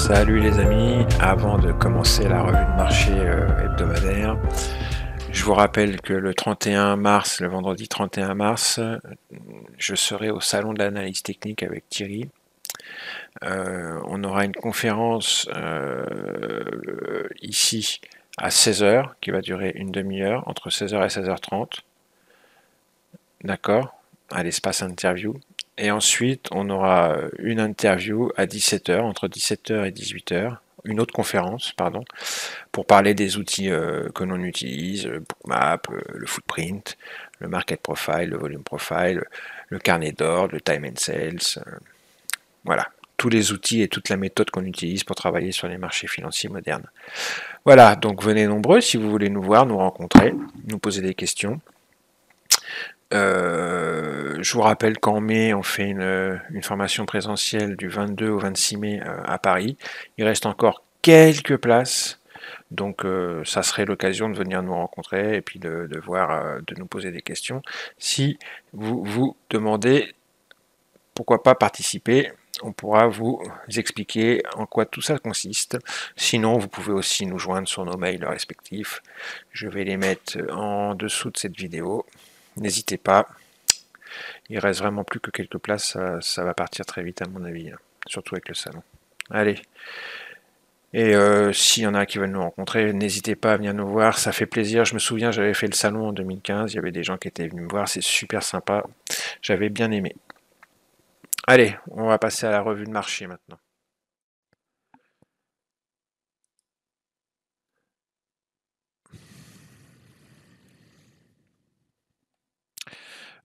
Salut les amis, avant de commencer la revue de marché hebdomadaire, je vous rappelle que le 31 mars, le vendredi 31 mars, je serai au salon de l'analyse technique avec Thierry. On aura une conférence ici à 16h qui va durer une demi-heure, entre 16h et 16h30. D'accord, à l'espace interview. Et ensuite, on aura une interview à 17h, entre 17h et 18h, une autre conférence, pardon, pour parler des outils que l'on utilise, le Bookmap, le Footprint, le Market Profile, le Volume Profile, le carnet d'ordre, le Time and Sales, voilà, tous les outils et toute la méthode qu'on utilise pour travailler sur les marchés financiers modernes. Voilà, donc venez nombreux si vous voulez nous voir, nous rencontrer, nous poser des questions. Je vous rappelle qu'en mai, on fait une formation présentielle du 22 au 26 mai à Paris. Il reste encore quelques places, donc ça serait l'occasion de venir nous rencontrer et puis de voir, de nous poser des questions. Si vous vous demandez pourquoi pas participer, on pourra vous expliquer en quoi tout ça consiste. Sinon, vous pouvez aussi nous joindre sur nos mails respectifs. Je vais les mettre en dessous de cette vidéo. N'hésitez pas. Il reste vraiment plus que quelques places. Ça va partir très vite à mon avis. Surtout avec le salon. Allez. Et s'il y en a qui veulent nous rencontrer, n'hésitez pas à venir nous voir. Ça fait plaisir. Je me souviens, j'avais fait le salon en 2015. Il y avait des gens qui étaient venus me voir. C'est super sympa. J'avais bien aimé. Allez, on va passer à la revue de marché maintenant.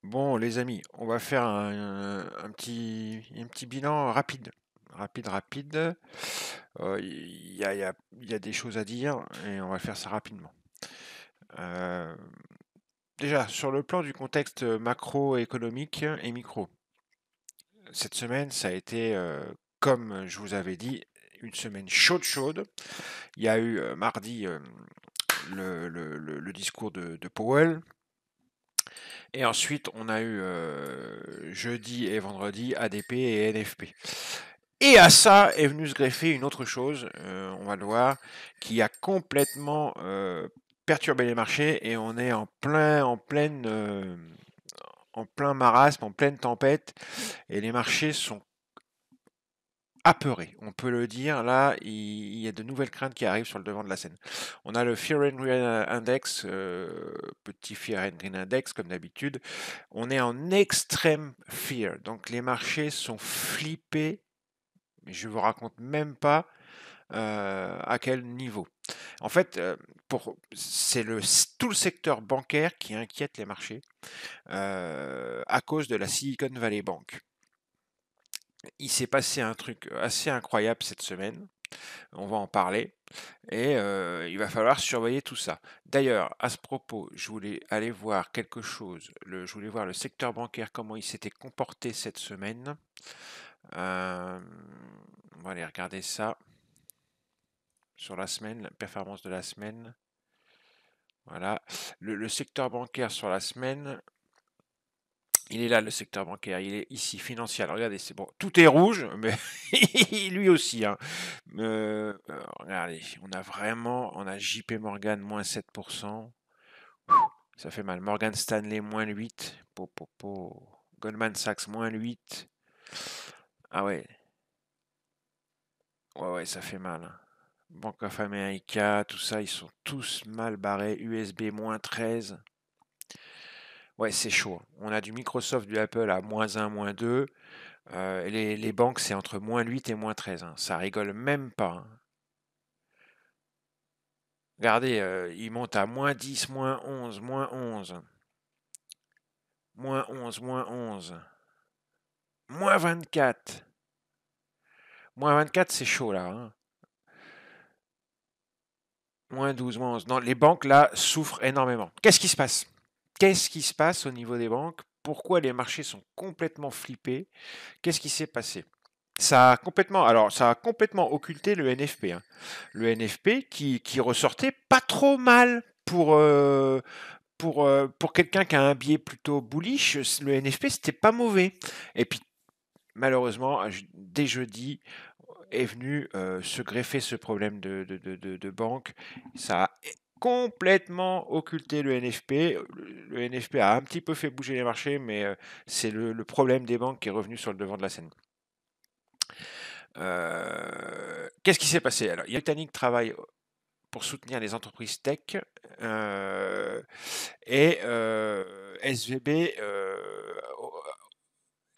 Bon, les amis, on va faire un petit bilan rapide. Rapide. Il y a des choses à dire et on va faire ça rapidement. Euh, Déjà, sur le plan du contexte macroéconomique et micro, cette semaine, ça a été, comme je vous avais dit, une semaine chaude. Il y a eu mardi le discours de Powell. Et ensuite, on a eu jeudi et vendredi ADP et NFP. Et à ça est venu se greffer une autre chose, on va le voir, qui a complètement perturbé les marchés et on est en plein marasme, en pleine tempête et les marchés sont apeurés, on peut le dire. Là, il y a de nouvelles craintes qui arrivent sur le devant de la scène. On a le Fear and Greed Index, petit Fear and Greed Index comme d'habitude. On est en extrême fear, donc les marchés sont flippés. Mais je vous raconte même pas à quel niveau. En fait, c'est tout le secteur bancaire qui inquiète les marchés à cause de la Silicon Valley Bank. Il s'est passé un truc assez incroyable cette semaine. On va en parler et il va falloir surveiller tout ça. D'ailleurs, à ce propos, je voulais aller voir quelque chose. Je voulais voir le secteur bancaire, comment il s'était comporté cette semaine. On va aller regarder ça sur la semaine, la performance de la semaine. Voilà. Le secteur bancaire sur la semaine, il est là, le secteur bancaire. Il est ici, financier. Alors, regardez, c'est bon. Tout est rouge, mais lui aussi. Hein. Regardez, on a JP Morgan moins 7%. Ça fait mal. Morgan Stanley moins 8. Goldman Sachs moins 8. Ah ouais. Ouais, ça fait mal. Hein. Bank of America, tout ça, ils sont tous mal barrés. USB moins 13. Ouais, c'est chaud. On a du Microsoft, du Apple à moins 1, moins 2. Les banques, c'est entre moins 8 et moins 13. Hein. Ça rigole même pas. Hein. Regardez, ils montent à moins 10, moins 11, moins 11. Moins 11, moins 11. Moins 24. Moins 24, c'est chaud là. Hein. Moins 12, moins 11. Non, les banques là souffrent énormément. Qu'est-ce qui se passe? Qu'est-ce qui se passe au niveau des banques? Pourquoi les marchés sont complètement flippés? Qu'est-ce qui s'est passé? Ça a complètement occulté le NFP. Hein. Le NFP qui ressortait pas trop mal pour quelqu'un qui a un biais plutôt bullish. Le NFP, c'était pas mauvais. Et puis, malheureusement, dès jeudi, est venu se greffer ce problème de banque. Ça a complètement occulté le NFP. Le NFP a un petit peu fait bouger les marchés, mais c'est le problème des banques qui est revenu sur le devant de la scène. Qu'est-ce qui s'est passé? Alors, les Britanniques travaillent pour soutenir les entreprises tech et SVB,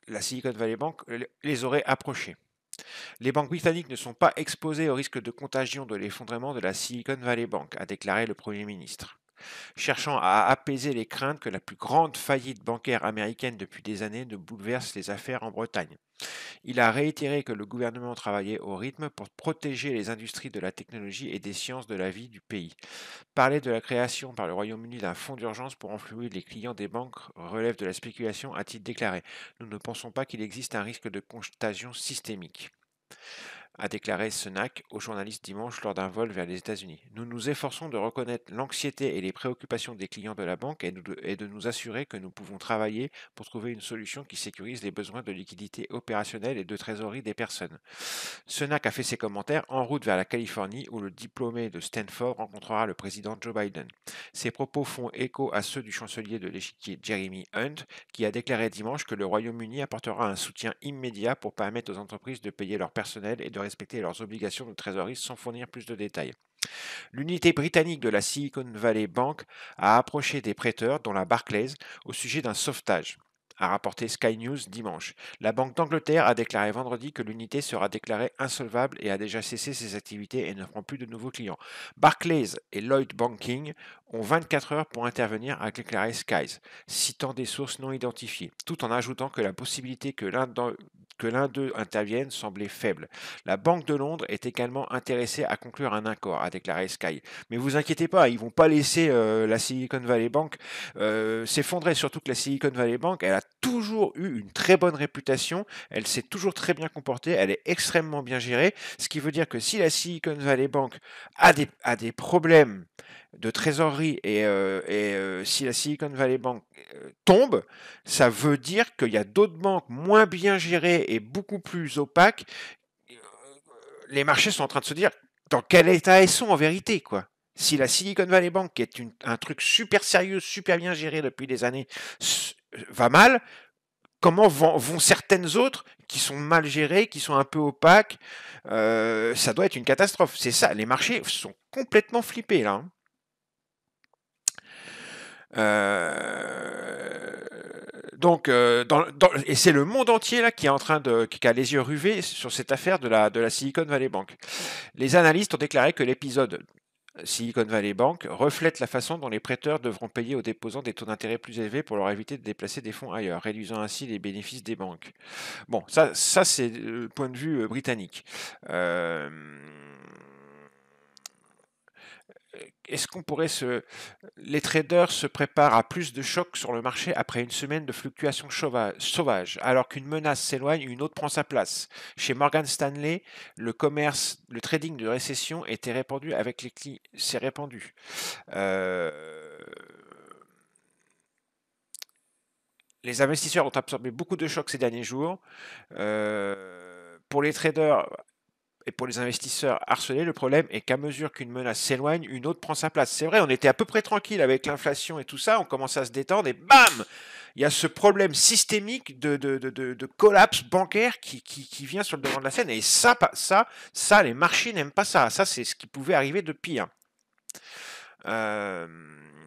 la Silicon Valley Bank, les aurait approchés. Les banques britanniques ne sont pas exposées au risque de contagion de l'effondrement de la Silicon Valley Bank, a déclaré le Premier ministre, cherchant à apaiser les craintes que la plus grande faillite bancaire américaine depuis des années ne bouleverse les affaires en Bretagne. Il a réitéré que le gouvernement travaillait au rythme pour protéger les industries de la technologie et des sciences de la vie du pays. Parler de la création par le Royaume-Uni d'un fonds d'urgence pour enflouer les clients des banques relève de la spéculation, a-t-il déclaré. Nous ne pensons pas qu'il existe un risque de contagion systémique, a déclaré Sunak aux journalistes dimanche lors d'un vol vers les États-Unis. Nous nous efforçons de reconnaître l'anxiété et les préoccupations des clients de la banque et de nous assurer que nous pouvons travailler pour trouver une solution qui sécurise les besoins de liquidité opérationnelle et de trésorerie des personnes. Sunak a fait ses commentaires en route vers la Californie où le diplômé de Stanford rencontrera le président Joe Biden. Ses propos font écho à ceux du chancelier de l'échiquier Jeremy Hunt qui a déclaré dimanche que le Royaume-Uni apportera un soutien immédiat pour permettre aux entreprises de payer leur personnel et de respecter leurs obligations de trésorerie sans fournir plus de détails. L'unité britannique de la Silicon Valley Bank a approché des prêteurs, dont la Barclays, au sujet d'un sauvetage, a rapporté Sky News dimanche. La Banque d'Angleterre a déclaré vendredi que l'unité sera déclarée insolvable et a déjà cessé ses activités et ne prend plus de nouveaux clients. Barclays et Lloyds Banking ont 24 heures pour intervenir, a déclaré Sky, citant des sources non identifiées, tout en ajoutant que la possibilité que l'un d'eux intervienne semblait faible. La Banque de Londres est également intéressée à conclure un accord, a déclaré Sky. Mais vous inquiétez pas, ils vont pas laisser la Silicon Valley Bank s'effondrer, surtout que la Silicon Valley Bank, elle a toujours eu une très bonne réputation, elle s'est toujours très bien comportée, elle est extrêmement bien gérée, ce qui veut dire que si la Silicon Valley Bank a des problèmes de trésorerie et si la Silicon Valley Bank tombe, ça veut dire qu'il y a d'autres banques moins bien gérées et beaucoup plus opaques. Les marchés sont en train de se dire dans quel état elles sont en vérité, quoi. Si la Silicon Valley Bank, qui est un truc super sérieux, super bien géré depuis des années, va mal, comment vont certaines autres qui sont mal gérées, qui sont un peu opaques, ça doit être une catastrophe. C'est ça, les marchés sont complètement flippés là. Donc, et c'est le monde entier là qui a les yeux rivés sur cette affaire de la Silicon Valley Bank. Les analystes ont déclaré que l'épisode Silicon Valley Bank reflète la façon dont les prêteurs devront payer aux déposants des taux d'intérêt plus élevés pour leur éviter de déplacer des fonds ailleurs, réduisant ainsi les bénéfices des banques. Bon, ça c'est le point de vue britannique. Est-ce qu'on pourrait les traders se préparent à plus de chocs sur le marché après une semaine de fluctuations sauvages. Alors qu'une menace s'éloigne, une autre prend sa place. Chez Morgan Stanley, le trading de récession était répandu avec les clients. C'est répandu. Les investisseurs ont absorbé beaucoup de chocs ces derniers jours. Pour les traders et pour les investisseurs harcelés, le problème est qu'à mesure qu'une menace s'éloigne, une autre prend sa place. C'est vrai, on était à peu près tranquille avec l'inflation et tout ça, on commençait à se détendre et bam, il y a ce problème systémique de collapse bancaire qui vient sur le devant de la scène. Et ça, les marchés n'aiment pas ça. Ça, c'est ce qui pouvait arriver de pire.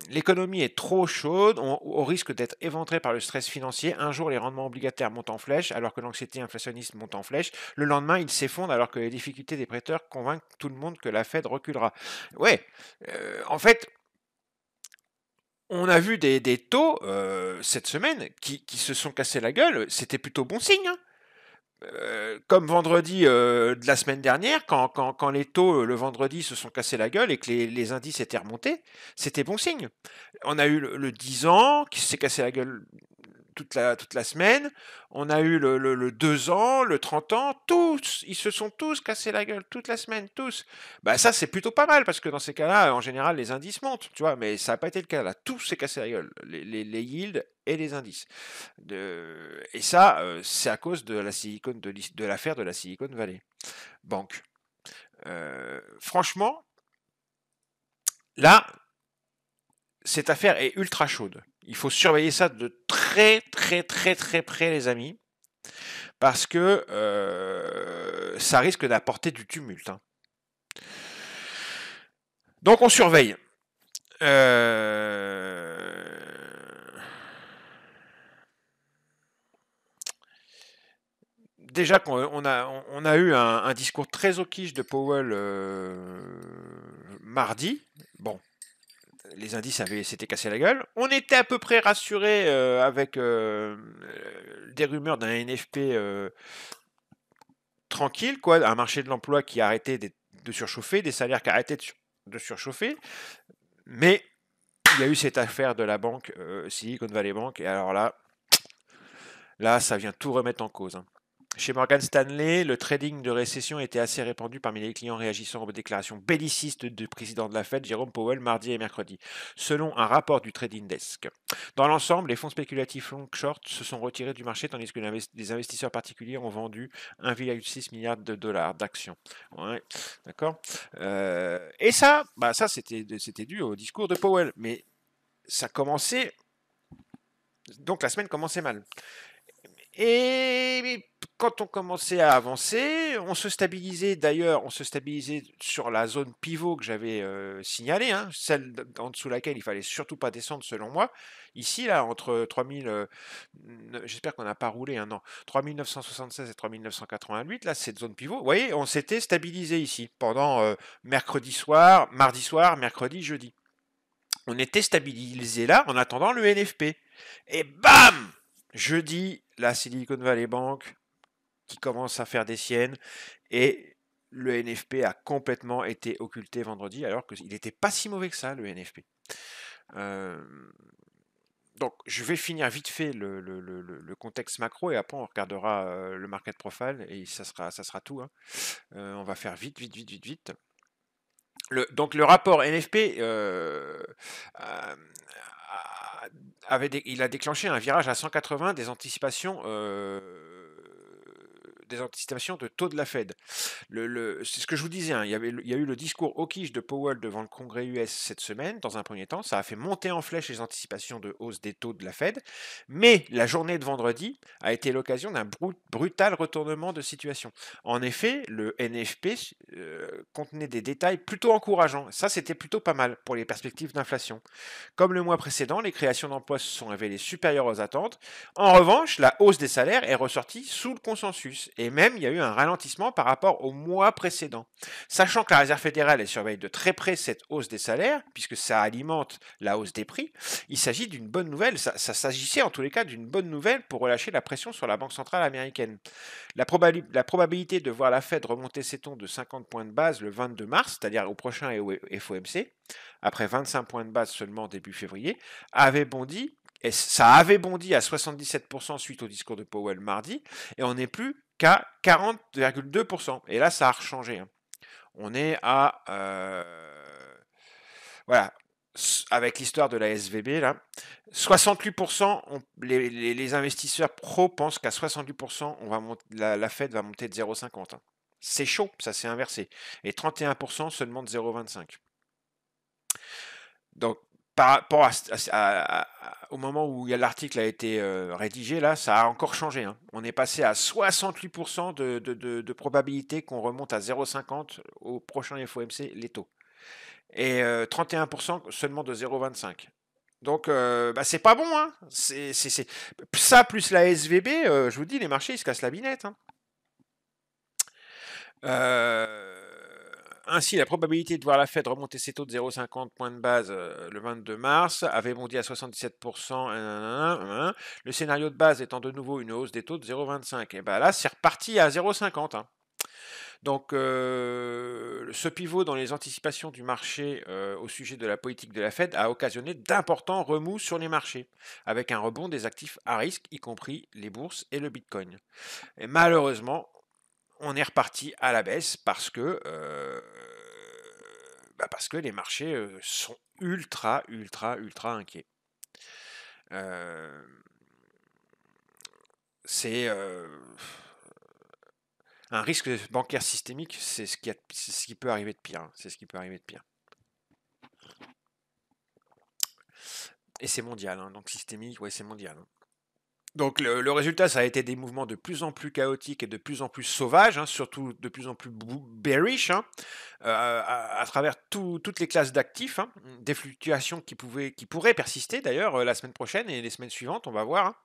L'économie est trop chaude, au risque d'être éventrée par le stress financier. Un jour, les rendements obligataires montent en flèche, alors que l'anxiété inflationniste monte en flèche. Le lendemain, ils s'effondrent, alors que les difficultés des prêteurs convainquent tout le monde que la Fed reculera. Ouais, en fait, on a vu des taux cette semaine qui se sont cassés la gueule. C'était plutôt bon signe, hein. Comme vendredi de la semaine dernière, quand les taux le vendredi se sont cassés la gueule et que les indices étaient remontés, c'était bon signe. On a eu le 10 ans qui s'est cassé la gueule toute la semaine. On a eu le 2 ans, le 30 ans, tous, ils se sont tous cassés la gueule, toute la semaine, tous. Bah ça, c'est plutôt pas mal, parce que dans ces cas-là, en général, les indices montent, tu vois, mais ça n'a pas été le cas, là. Tout s'est cassé la gueule, les yields et les indices. Et ça, c'est à cause de de l'affaire de la Silicon Valley Bank. Franchement, là, cette affaire est ultra chaude. Il faut surveiller ça de très très très très près, les amis, parce que ça risque d'apporter du tumulte. Hein. Donc on surveille. Déjà qu'on a eu un discours très au quiche de Powell mardi. Bon, les indices s'étaient cassés la gueule. On était à peu près rassurés avec des rumeurs d'un NFP tranquille, quoi, un marché de l'emploi qui a arrêté de surchauffer, des salaires qui arrêtaient de surchauffer. Mais il y a eu cette affaire de la banque Silicon Valley Bank, et alors là, ça vient tout remettre en cause. Hein. Chez Morgan Stanley, le trading de récession était assez répandu parmi les clients réagissant aux déclarations bellicistes du président de la Fed, Jérôme Powell, mardi et mercredi, selon un rapport du Trading Desk. Dans l'ensemble, les fonds spéculatifs long-short se sont retirés du marché tandis que les investisseurs particuliers ont vendu 1,6 milliard de dollars d'actions. Ouais, d'accord. Et ça, ça c'était dû au discours de Powell, mais ça commençait. Donc la semaine commençait mal. Et quand on commençait à avancer, on se stabilisait sur la zone pivot que j'avais signalée, hein, celle en dessous laquelle il fallait surtout pas descendre selon moi. Ici, là, entre 3000, j'espère qu'on n'a pas roulé, hein, non, 3976 et 3988, là, cette zone pivot, vous voyez, on s'était stabilisé ici pendant mardi soir, mercredi, jeudi. On était stabilisé là en attendant le NFP. Et bam! Jeudi, la Silicon Valley Bank qui commence à faire des siennes, et le NFP a complètement été occulté vendredi, alors qu'il n'était pas si mauvais que ça, le NFP. Donc, je vais finir vite fait le contexte macro, et après on regardera le market profile, et ça sera tout. Hein. On va faire vite. Donc le rapport NFP il a déclenché un virage à 180 des anticipations de taux de la Fed. C'est ce que je vous disais, hein, il y a eu le discours hawkish de Powell devant le Congrès US cette semaine, dans un premier temps, ça a fait monter en flèche les anticipations de hausse des taux de la Fed, mais la journée de vendredi a été l'occasion d'un brutal retournement de situation. En effet, le NFP contenait des détails plutôt encourageants, ça c'était plutôt pas mal pour les perspectives d'inflation. Comme le mois précédent, les créations d'emplois se sont révélées supérieures aux attentes. En revanche, la hausse des salaires est ressortie sous le consensus. Et même, il y a eu un ralentissement par rapport au mois précédent. Sachant que la Réserve fédérale surveille de très près cette hausse des salaires, puisque ça alimente la hausse des prix, il s'agit d'une bonne nouvelle. Ça s'agissait en tous les cas d'une bonne nouvelle pour relâcher la pression sur la Banque centrale américaine. La probabilité de voir la Fed remonter ses taux de 50 points de base le 22 mars, c'est-à-dire au prochain FOMC, après 25 points de base seulement début février, avait bondi, et ça avait bondi à 77% suite au discours de Powell mardi, et on n'est plus qu'à 40,2%. Et là, ça a rechangé. Hein. On est à... voilà. Avec l'histoire de la SVB, là, 68%, les investisseurs pro pensent qu'à 68%, la Fed va monter de 0,50. Hein. C'est chaud, ça s'est inversé. Et 31% seulement de 0,25. Donc, par rapport au moment où l'article a été rédigé, là, ça a encore changé. Hein. On est passé à 68% de probabilité qu'on remonte à 0,50 au prochain FOMC, les taux. Et 31% seulement de 0,25. Donc, c'est pas bon. Hein. C'est ça plus la SVB, je vous dis, les marchés, ils se cassent la binette. Hein. Ainsi, la probabilité de voir la Fed remonter ses taux de 0,50 points de base le 22 mars avait bondi à 77%. Le scénario de base étant de nouveau une hausse des taux de 0,25. Et bien là, c'est reparti à 0,50. Hein. Donc, ce pivot dans les anticipations du marché au sujet de la politique de la Fed a occasionné d'importants remous sur les marchés, avec un rebond des actifs à risque, y compris les bourses et le Bitcoin. Et malheureusement, on est reparti à la baisse parce que les marchés sont ultra inquiets. C'est un risque bancaire systémique, c'est ce qui peut arriver de pire. Hein. C'est ce qui peut arriver de pire. Et c'est mondial, hein. Donc systémique, ouais, c'est mondial. Hein. Donc le résultat, ça a été des mouvements de plus en plus chaotiques et de plus en plus sauvages, hein, surtout de plus en plus bearish, hein, à travers toutes les classes d'actifs, hein, des fluctuations qui pourraient persister d'ailleurs la semaine prochaine et les semaines suivantes, on va voir. Hein.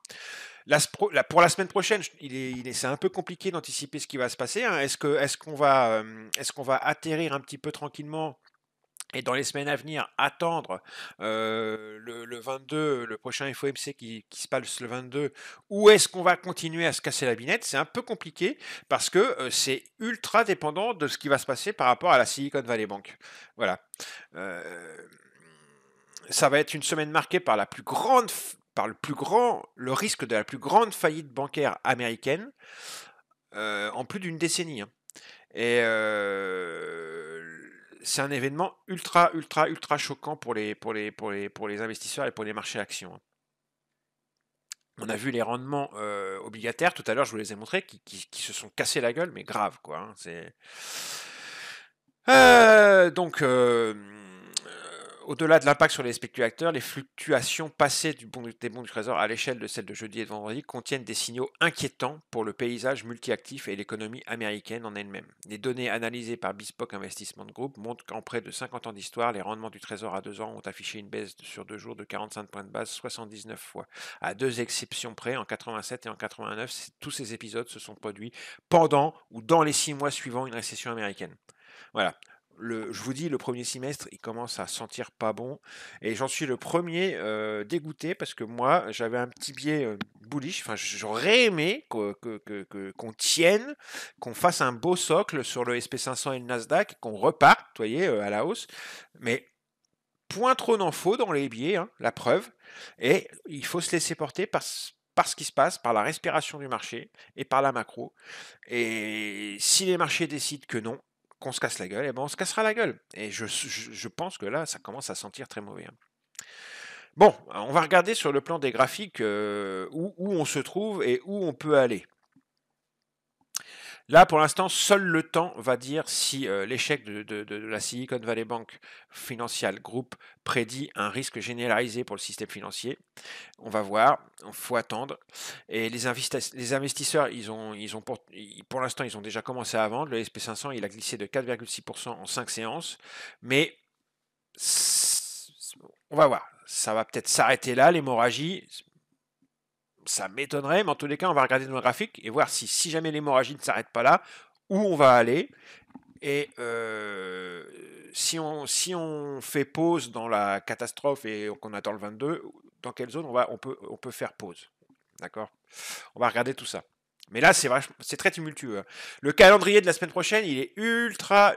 Pour la semaine prochaine, c'est un peu compliqué d'anticiper ce qui va se passer. Hein. Est-ce qu'on va atterrir un petit peu tranquillement et dans les semaines à venir, attendre le 22, le prochain FOMC qui se passe le 22, ou est-ce qu'on va continuer à se casser la binette? C'est un peu compliqué parce que c'est ultra dépendant de ce qui va se passer par rapport à la Silicon Valley Bank. Voilà. Ça va être une semaine marquée par le risque de la plus grande faillite bancaire américaine en plus d'une décennie. Hein. Et c'est un événement ultra choquant pour les investisseurs et pour les marchés actions. On a vu les rendements obligataires tout à l'heure, je vous les ai montrés, qui se sont cassés la gueule, mais grave quoi. Hein, c'est donc au-delà de l'impact sur les spéculateurs, les fluctuations passées des bons du Trésor à l'échelle de celles de jeudi et de vendredi contiennent des signaux inquiétants pour le paysage multiactif et l'économie américaine en elle-même. Les données analysées par Bespoke Investment Group montrent qu'en près de 50 ans d'histoire, les rendements du Trésor à 2 ans ont affiché une baisse sur 2 jours de 45 points de base 79 fois. À 2 exceptions près, en 87 et en 89, tous ces épisodes se sont produits pendant ou dans les 6 mois suivant une récession américaine. Voilà. Je vous dis, le premier semestre, il commence à sentir pas bon. Et j'en suis le premier dégoûté parce que moi, j'avais un petit biais bullish. Enfin, j'aurais aimé qu'on tienne, qu'on fasse un beau socle sur le SP500 et le Nasdaq, qu'on reparte, vous voyez, à la hausse. Mais point trop n'en faut dans les biais, hein, la preuve. Et il faut se laisser porter par ce qui se passe, par la respiration du marché et par la macro. Et si les marchés décident que non, qu'on se casse la gueule, et ben on se cassera la gueule. Et je pense que là, ça commence à sentir très mauvais. Hein. Bon, on va regarder sur le plan des graphiques où on se trouve et où on peut aller. Là, pour l'instant, seul le temps va dire si l'échec de la Silicon Valley Bank Financial Group prédit un risque généralisé pour le système financier. On va voir, il faut attendre. Et les investisseurs, pour l'instant, ils ont déjà commencé à vendre. Le SP500, il a glissé de 4,6% en 5 séances. Mais on va voir. Ça va peut-être s'arrêter là, l'hémorragie. Ça m'étonnerait, mais en tous les cas, on va regarder nos graphiques et voir si jamais l'hémorragie ne s'arrête pas là, où on va aller. Et si on fait pause dans la catastrophe et qu'on attend le 22, dans quelle zone on peut faire pause. D'accord? On va regarder tout ça. Mais là, c'est très tumultueux. Hein. Le calendrier de la semaine prochaine, il est ultra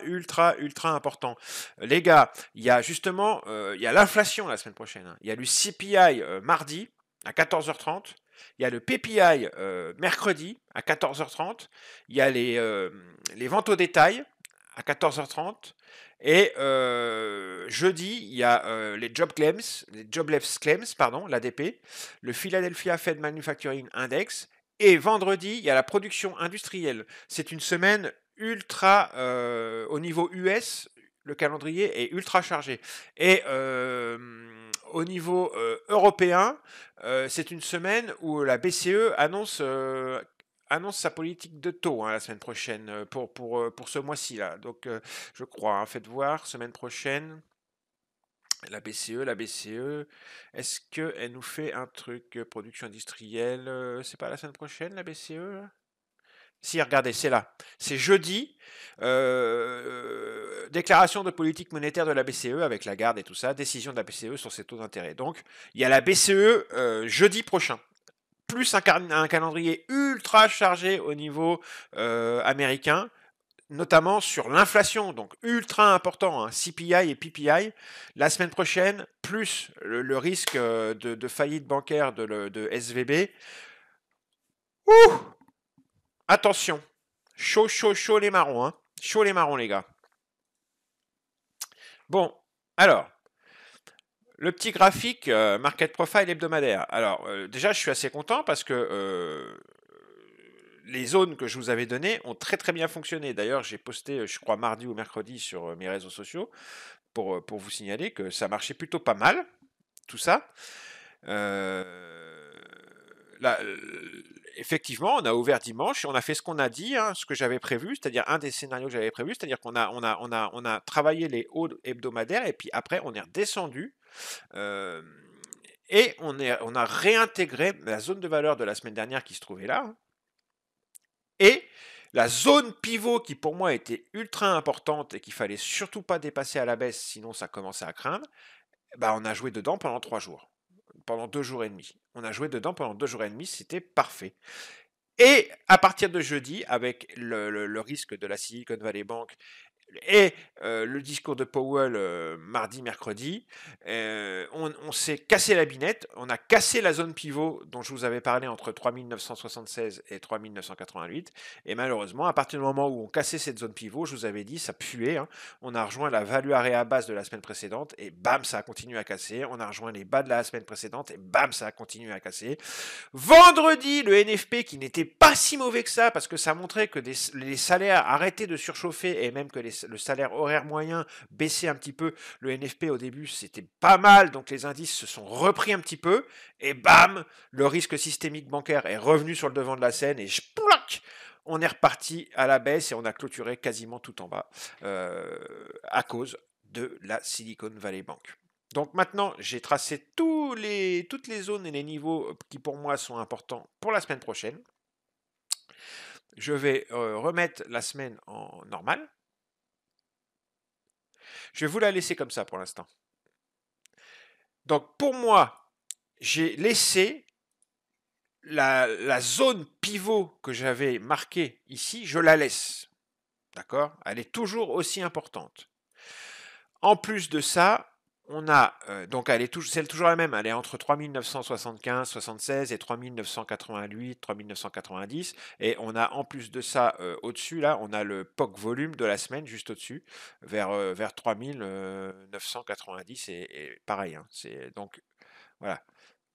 important. Les gars, il y a justement, il y a l'inflation la semaine prochaine. Hein. Il y a le CPI mardi à 14h30. Il y a le PPI mercredi à 14h30. Il y a les ventes au détail à 14h30. Et jeudi, il y a les jobless claims, l'ADP, le Philadelphia Fed Manufacturing Index. Et vendredi, il y a la production industrielle. C'est une semaine ultra, au niveau US, le calendrier est ultra chargé. Et au niveau européen, c'est une semaine où la BCE annonce sa politique de taux hein, la semaine prochaine pour ce mois-ci là. Donc je crois, hein, faites voir, semaine prochaine. La BCE, est-ce qu'elle nous fait un truc production industrielle c'est pas la semaine prochaine la BCE là si, regardez, c'est là. C'est jeudi. Déclaration de politique monétaire de la BCE avec la garde et tout ça. Décision de la BCE sur ses taux d'intérêt. Donc, il y a la BCE jeudi prochain. Plus un calendrier ultra chargé au niveau américain. notamment sur l'inflation, donc ultra important, hein, CPI et PPI, la semaine prochaine, plus le risque de faillite bancaire de SVB. Ouh, attention, chaud, chaud, chaud les marrons, hein. Chaud les marrons les gars. Bon, alors, le petit graphique Market Profile hebdomadaire. Alors, déjà, je suis assez content parce que les zones que je vous avais données ont très très bien fonctionné. D'ailleurs, j'ai posté, je crois, mardi ou mercredi sur mes réseaux sociaux pour vous signaler que ça marchait plutôt pas mal, tout ça. Là, effectivement, on a ouvert dimanche et on a fait ce qu'on a dit, hein, ce que j'avais prévu, c'est-à-dire un des scénarios que j'avais prévu, c'est-à-dire qu'on a travaillé les hauts hebdomadaires et puis après on est redescendu et on a réintégré la zone de valeur de la semaine dernière qui se trouvait là, hein, et la zone pivot qui pour moi était ultra importante et qu'il fallait surtout pas dépasser à la baisse, sinon ça commençait à craindre, bah on a joué dedans pendant 3 jours. Pendant 2 jours et demi. On a joué dedans pendant 2 jours et demi, c'était parfait. Et à partir de jeudi, avec le risque de la Silicon Valley Bank et le discours de Powell mardi, mercredi, on s'est cassé la binette, on a cassé la zone pivot dont je vous avais parlé entre 3976 et 3988, et malheureusement, à partir du moment où on cassait cette zone pivot, je vous avais dit, ça puait, hein, on a rejoint la value area basse de la semaine précédente, et bam, ça a continué à casser, on a rejoint les bas de la semaine précédente, et bam, ça a continué à casser. Vendredi, le NFP qui n'était pas si mauvais que ça, parce que ça montrait que les salaires arrêtaient de surchauffer et même que le salaire horaire moyen baissait un petit peu. Le NFP au début c'était pas mal, donc les indices se sont repris un petit peu, et bam, le risque systémique bancaire est revenu sur le devant de la scène, et sploc, on est reparti à la baisse et on a clôturé quasiment tout en bas à cause de la Silicon Valley Bank. Donc maintenant, j'ai tracé toutes les zones et les niveaux qui pour moi sont importants pour la semaine prochaine. Je vais remettre la semaine en normale. Je vais vous la laisser comme ça pour l'instant. Donc pour moi, j'ai laissé la zone pivot que j'avais marquée ici, je la laisse. D'accord ? Elle est toujours aussi importante. En plus de ça, on a, donc c'est toujours la même, elle est entre 3975, 76 et 3988, 3990, et on a en plus de ça, au-dessus, là, on a le POC volume de la semaine, juste au-dessus, vers 3990, et pareil, hein, c'est donc, voilà,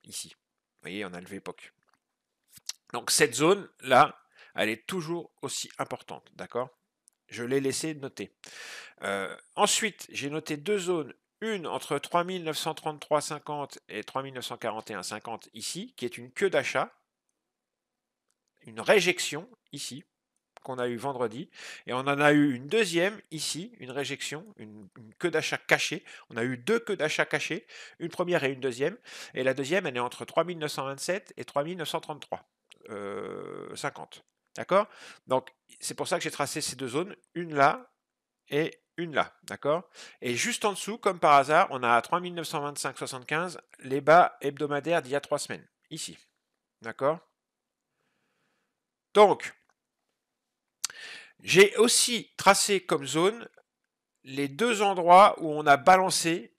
ici, vous voyez, on a le VPOC. Donc cette zone-là, elle est toujours aussi importante, d'accord ? Je l'ai laissé noter. Ensuite, j'ai noté deux zones, une entre 3933,50 et 3941,50 ici, qui est une queue d'achat, une réjection ici, qu'on a eu vendredi, et on en a eu une deuxième ici, une réjection, une queue d'achat cachée. On a eu deux queues d'achat cachées, une première et une deuxième, et la deuxième, elle est entre 3927 et 3933, 50. D'accord ? Donc, c'est pour ça que j'ai tracé ces deux zones, une là et une là, d'accord ? Et juste en dessous, comme par hasard, on a à 3925,75 les bas hebdomadaires d'il y a 3 semaines, ici, d'accord ? Donc, j'ai aussi tracé comme zone les deux endroits où on a balancé,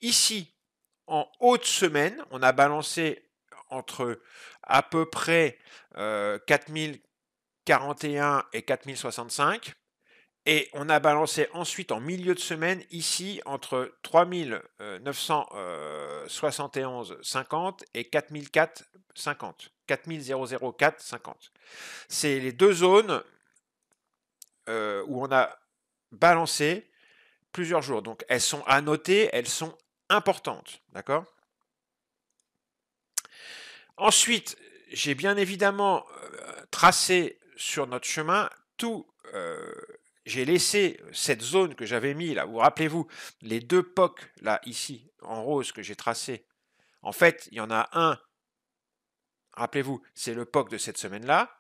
ici, en haute semaine, on a balancé entre à peu près 4041 et 4065, et on a balancé ensuite en milieu de semaine, ici, entre 3971,50 et 4004,50. 4004,50. C'est les deux zones où on a balancé plusieurs jours. Donc elles sont à noter, elles sont importantes. D'accord ? Ensuite, j'ai bien évidemment tracé sur notre chemin tout. J'ai laissé cette zone que j'avais mis là, vous rappelez-vous, les deux POC là, ici, en rose que j'ai tracé. En fait, il y en a un, rappelez-vous, c'est le POC de cette semaine-là.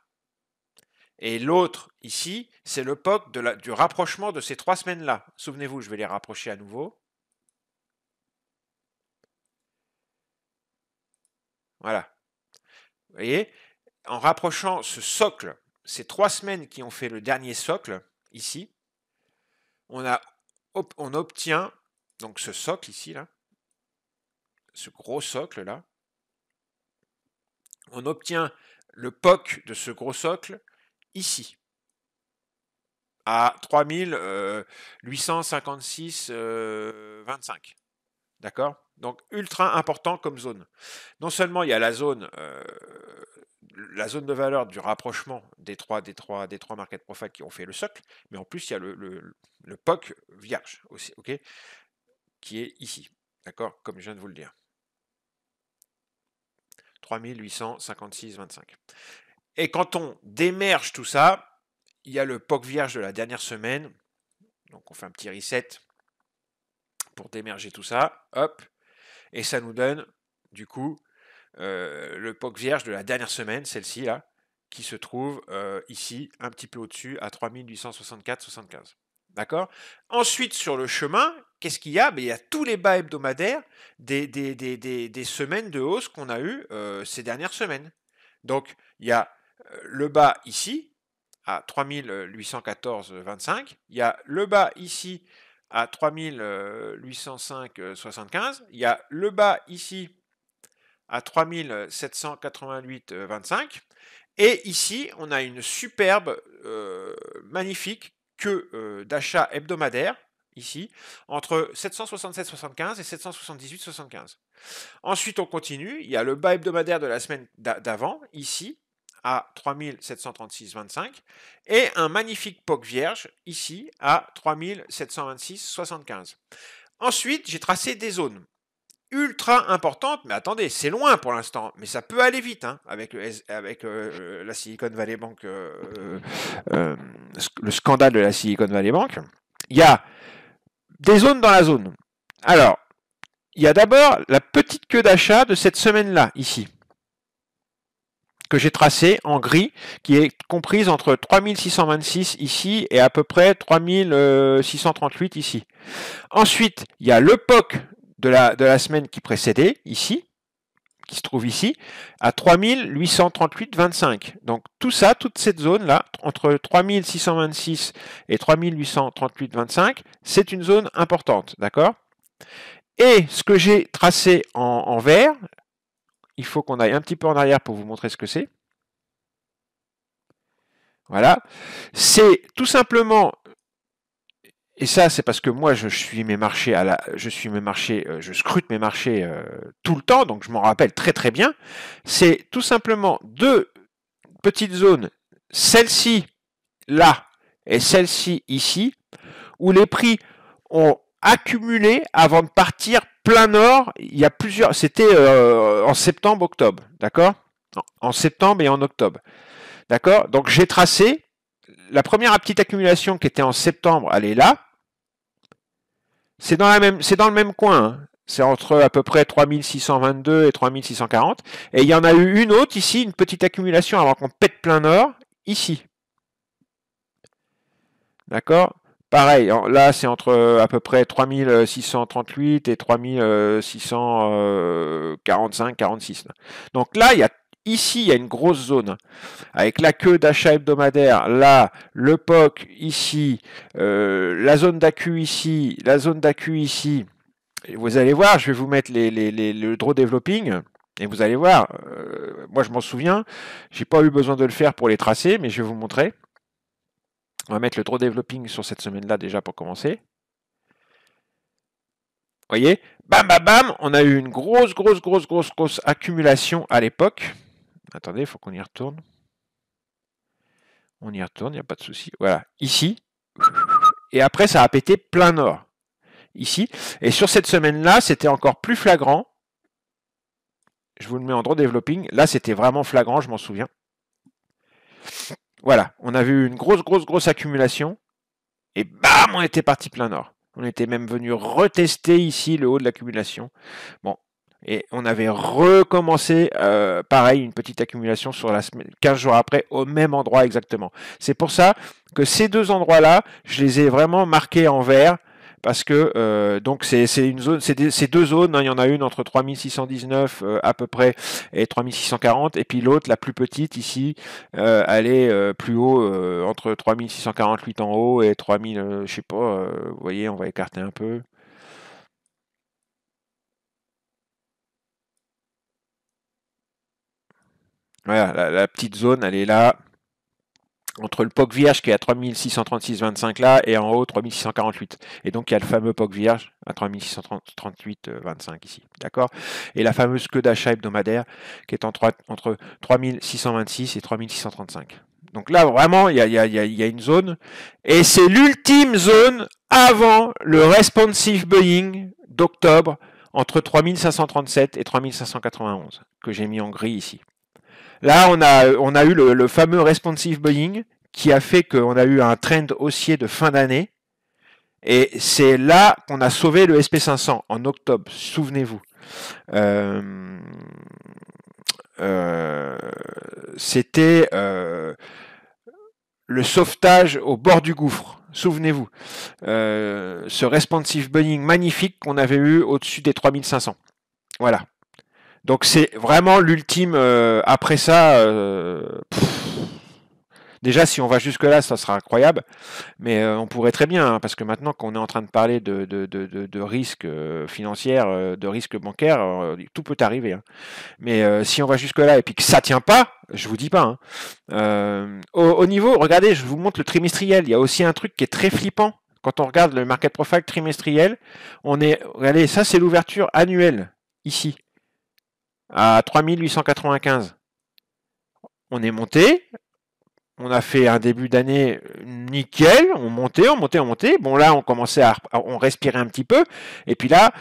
Et l'autre, ici, c'est le POC du rapprochement de ces 3 semaines-là. Souvenez-vous, je vais les rapprocher à nouveau. Voilà. Vous voyez ? En rapprochant ce socle, ces 3 semaines qui ont fait le dernier socle, ici, on obtient donc ce socle ici, là, ce gros socle là, on obtient le POC de ce gros socle ici, à 3856,25. D'accord? Donc ultra important comme zone. Non seulement il y a la zone de valeur du rapprochement des trois market profiles qui ont fait le socle, mais en plus il y a le POC vierge aussi, ok, qui est ici, d'accord, comme je viens de vous le dire. 3856,25. Et quand on démerge tout ça, il y a le POC vierge de la dernière semaine. Donc on fait un petit reset pour démerger tout ça. Hop. Et ça nous donne, du coup, le POC vierge de la dernière semaine, celle-ci là, qui se trouve ici, un petit peu au-dessus, à 3864,75. D'accord? Ensuite, sur le chemin, qu'est-ce qu'il y a? Il y a tous les bas hebdomadaires des semaines de hausse qu'on a eues ces dernières semaines. Donc, il y a le bas ici, à 3814,25. Il y a le bas ici, à 3805,75. Il y a le bas ici, à 3788,25. Et ici, on a une superbe, magnifique queue d'achat hebdomadaire, ici, entre 767,75 et 778,75. Ensuite, on continue. Il y a le bas hebdomadaire de la semaine d'avant, ici, à 3736,25. Et un magnifique POC vierge, ici, à 3726,75. Ensuite, j'ai tracé des zones ultra importante, mais attendez, c'est loin pour l'instant, mais ça peut aller vite hein, avec la Silicon Valley Bank, le scandale de la Silicon Valley Bank. Il y a des zones dans la zone. Alors, il y a d'abord la petite queue d'achat de cette semaine-là, ici, que j'ai tracée en gris, qui est comprise entre 3626 ici et à peu près 3638 ici. Ensuite, il y a le POC de la semaine qui précédait, ici, qui se trouve ici, à 3838,25. Donc tout ça, toute cette zone-là, entre 3626 et 3838,25, c'est une zone importante, d'accord? Et ce que j'ai tracé en vert, il faut qu'on aille un petit peu en arrière pour vous montrer ce que c'est. Voilà. C'est tout simplement... Et ça, c'est parce que moi, je scrute mes marchés tout le temps, donc je m'en rappelle très très bien. C'est tout simplement deux petites zones, celle-ci là et celle-ci ici, où les prix ont accumulé avant de partir plein nord. Il y a plusieurs, c'était en septembre-octobre, d'accord? En septembre et en octobre, d'accord? Donc j'ai tracé la première petite accumulation qui était en septembre, elle est là. C'est dans le même coin. Hein. C'est entre à peu près 3622 et 3640. Et il y en a eu une autre ici, une petite accumulation avant qu'on pète plein nord, ici. D'accord? Pareil, là c'est entre à peu près 3638 et 3645, 46. Donc là, ici, il y a une grosse zone, avec la queue d'achat hebdomadaire, là, le POC ici, la zone d'accu ici, la zone d'accu ici. Et vous allez voir, je vais vous mettre le draw developing, et vous allez voir, moi je m'en souviens, j'ai pas eu besoin de le faire pour les tracer, mais je vais vous montrer. On va mettre le draw developing sur cette semaine-là déjà pour commencer. Vous voyez, bam, bam, bam, on a eu une grosse accumulation à l'époque. Attendez, il faut qu'on y retourne. On y retourne, il n'y a pas de souci. Voilà, ici. Et après, ça a pété plein nord. Ici. Et sur cette semaine-là, c'était encore plus flagrant. Je vous le mets en draw developing. Là, c'était vraiment flagrant, je m'en souviens. Voilà, on a vu une grosse accumulation. Et bam, on était parti plein nord. On était même venu retester ici le haut de l'accumulation. Bon, et on avait recommencé, pareil, une petite accumulation sur la semaine, 15 jours après, au même endroit exactement. C'est pour ça que ces deux endroits-là, je les ai vraiment marqués en vert, parce que donc c'est une zone, c'est deux zones, hein, il y en a une entre 3619 à peu près et 3640, et puis l'autre, la plus petite ici, elle est plus haut, entre 3648 en haut et 3000, je sais pas, vous voyez, on va écarter un peu. Voilà, la petite zone, elle est là, entre le POC vierge qui est à 3636,25 là, et en haut 3648. Et donc il y a le fameux POC vierge à 3638,25 ici. D'accord? Et la fameuse queue d'achat hebdomadaire qui est entre 3626 et 3635. Donc là, vraiment, il y a une zone. Et c'est l'ultime zone avant le responsive buying d'octobre entre 3537 et 3591 que j'ai mis en gris ici. Là, on a eu le fameux responsive buying qui a fait qu'on a eu un trend haussier de fin d'année. Et c'est là qu'on a sauvé le SP500 en octobre, souvenez-vous. C'était le sauvetage au bord du gouffre. Souvenez-vous. Ce responsive buying magnifique qu'on avait eu au-dessus des 3500. Voilà. Donc c'est vraiment l'ultime. Après ça, déjà si on va jusque là, ça sera incroyable. Mais on pourrait très bien, hein, parce que maintenant qu'on est en train de parler de risques financiers, de risques bancaires, tout peut arriver. Hein. Mais si on va jusque là et puis que ça tient pas, je vous dis pas. Hein. Au niveau, regardez, je vous montre le trimestriel. Il y a aussi un truc qui est très flippant. Quand on regarde le market profile trimestriel, regardez, ça c'est l'ouverture annuelle ici à 3895. On est monté, on a fait un début d'année nickel, on montait. Bon là, on commençait on respirait un petit peu, et puis là,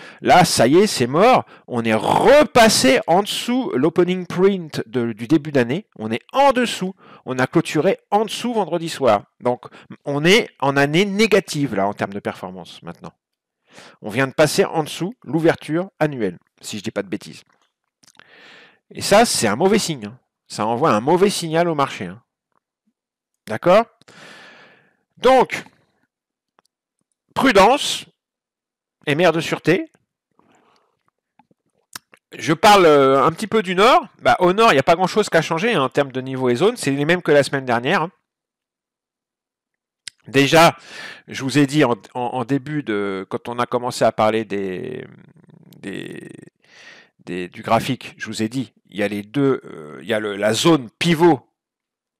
ça y est, c'est mort. On est repassé en dessous l'opening print du début d'année. On est en dessous. On a clôturé en dessous vendredi soir. Donc, on est en année négative là en termes de performance maintenant. On vient de passer en dessous l'ouverture annuelle, si je dis pas de bêtises. Et ça, c'est un mauvais signe. Hein. Ça envoie un mauvais signal au marché. Hein. D'accord? Donc, prudence et mère de sûreté. Je parle un petit peu du Nord. Bah, au Nord, il n'y a pas grand-chose qui a changé hein, en termes de niveau et zone. C'est les mêmes que la semaine dernière. Hein. Déjà, je vous ai dit en début quand on a commencé à parler du graphique, je vous ai dit, il y a les deux, il y a la zone pivot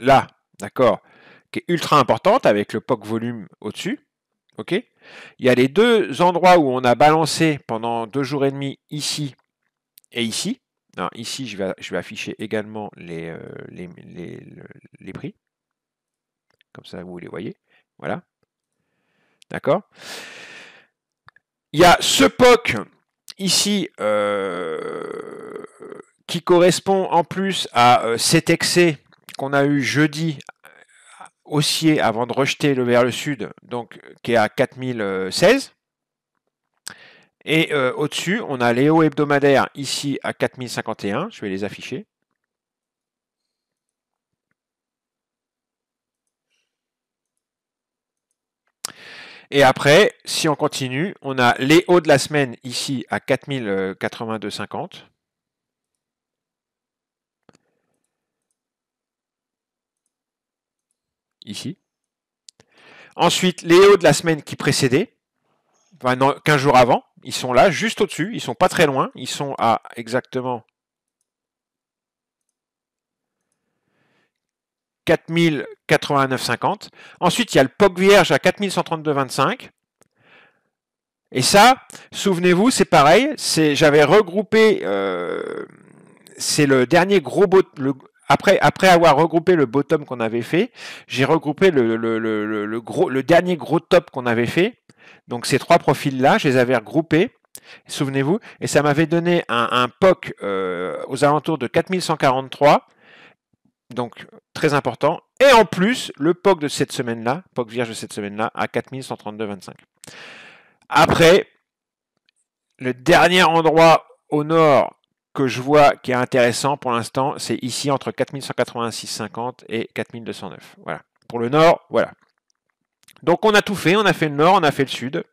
là, d'accord, qui est ultra importante avec le POC volume au-dessus. Ok. Il y a les deux endroits où on a balancé pendant 2 jours et demi ici et ici. Alors, ici, je vais afficher également les prix. Comme ça, vous les voyez. Voilà. D'accord. Il y a ce POC ici qui correspond en plus à cet excès qu'on a eu jeudi haussier avant de rejeter vers le sud, donc qui est à 4016. Et au-dessus, on a les hauts hebdomadaires ici à 4051. Je vais les afficher. Et après, si on continue, on a les hauts de la semaine ici à 4082,50. Ici. Ensuite, les hauts de la semaine qui précédaient, enfin, 15 jours avant, ils sont là, juste au-dessus, ils sont pas très loin, ils sont à exactement 4089,50. Ensuite, il y a le POC vierge à 4132,25. Et ça, souvenez-vous, c'est pareil, j'avais regroupé, c'est le dernier gros après avoir regroupé le bottom qu'on avait fait, j'ai regroupé le dernier gros top qu'on avait fait. Donc ces 3 profils-là, je les avais regroupés, souvenez-vous, et ça m'avait donné un POC aux alentours de 4143, donc très important. Et en plus, le POC de cette semaine-là, POC vierge de cette semaine-là, à 4132,25. Après, le dernier endroit au nord que je vois qui est intéressant pour l'instant, c'est ici entre 4186,50 et 4209. Voilà. Pour le nord, voilà. Donc on a tout fait, on a fait le nord, on a fait le sud.